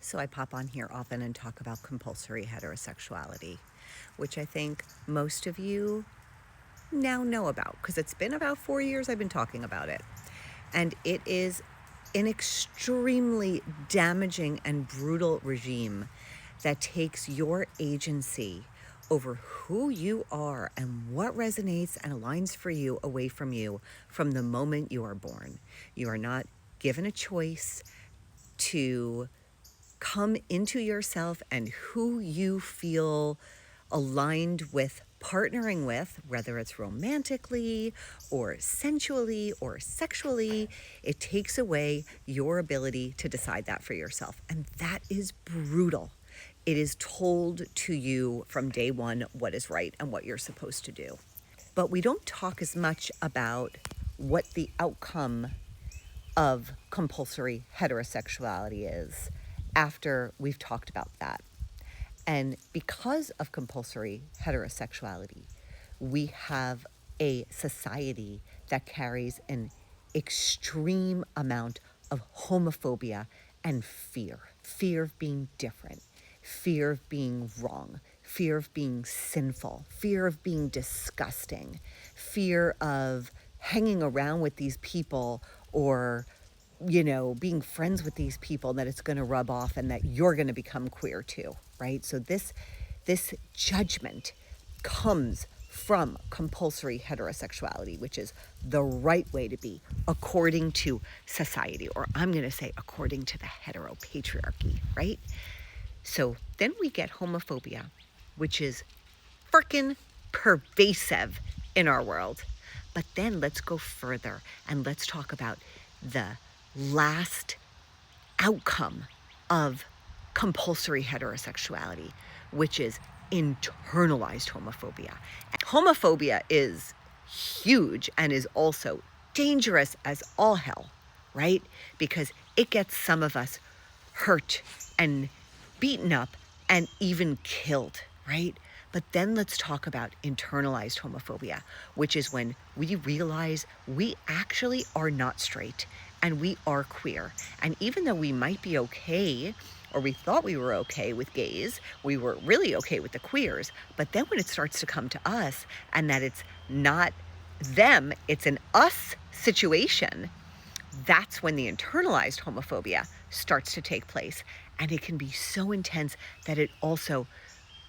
So I pop on here often and talk about compulsory heterosexuality, which I think most of you now know about because it's been about 4 years I've been talking about it. And it is an extremely damaging and brutal regime that takes your agency over who you are and what resonates and aligns for you away from you from the moment you are born. You are not given a choice to come into yourself and who you feel aligned with partnering with, whether it's romantically or sensually or sexually. It takes away your ability to decide that for yourself. And that is brutal. It is told to you from day one what is right and what you're supposed to do. But we don't talk as much about what the outcome of compulsory heterosexuality is after we've talked about that. And because of compulsory heterosexuality, we have a society that carries an extreme amount of homophobia and fear. Fear of being different, fear of being wrong, fear of being sinful, fear of being disgusting, fear of hanging around with these people or being friends with these people, that it's going to rub off and that you're going to become queer too, right? So this judgment comes from compulsory heterosexuality, which is the right way to be according to society, or I'm going to say according to the heteropatriarchy, right? So then we get homophobia, which is freaking pervasive in our world. But then let's go further and let's talk about the last outcome of compulsory heterosexuality, which is internalized homophobia. Homophobia is huge and is also dangerous as all hell, right? Because it gets some of us hurt and beaten up and even killed, right? But then let's talk about internalized homophobia, which is when we realize we actually are not straight and we are queer. And even though we might be okay, or we thought we were okay with gays, we were really okay with the queers. But then when it starts to come to us and that it's not them, it's an us situation, that's when the internalized homophobia starts to take place. And it can be so intense that it also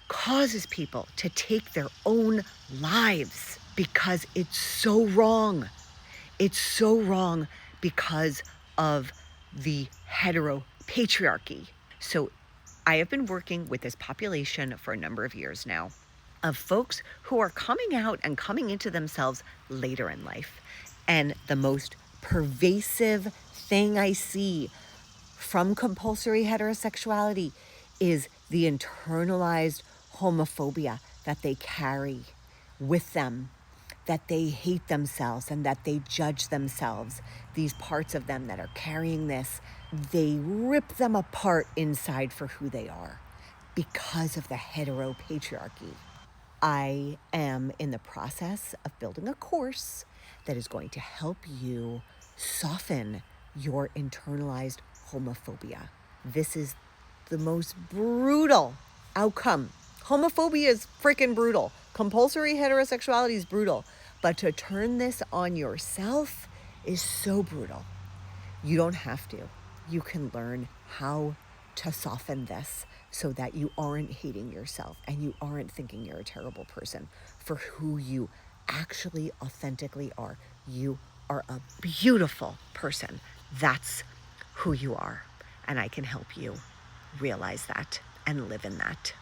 causes people to take their own lives because it's so wrong. It's so wrong because of the heteropatriarchy. So I have been working with this population for a number of years now of folks who are coming out and coming into themselves later in life. And the most pervasive thing I see from compulsory heterosexuality is the internalized homophobia that they carry with them, that they hate themselves and that they judge themselves. These parts of them that are carrying this, they rip them apart inside for who they are because of the heteropatriarchy. I am in the process of building a course that is going to help you soften your internalized homophobia. This is the most brutal outcome. Homophobia is freaking brutal. Compulsory heterosexuality is brutal. But to turn this on yourself is so brutal. You don't have to. You can learn how to soften this so that you aren't hating yourself and you aren't thinking you're a terrible person for who you actually authentically are. You are a beautiful person. That's who you are. And I can help you realize that and live in that.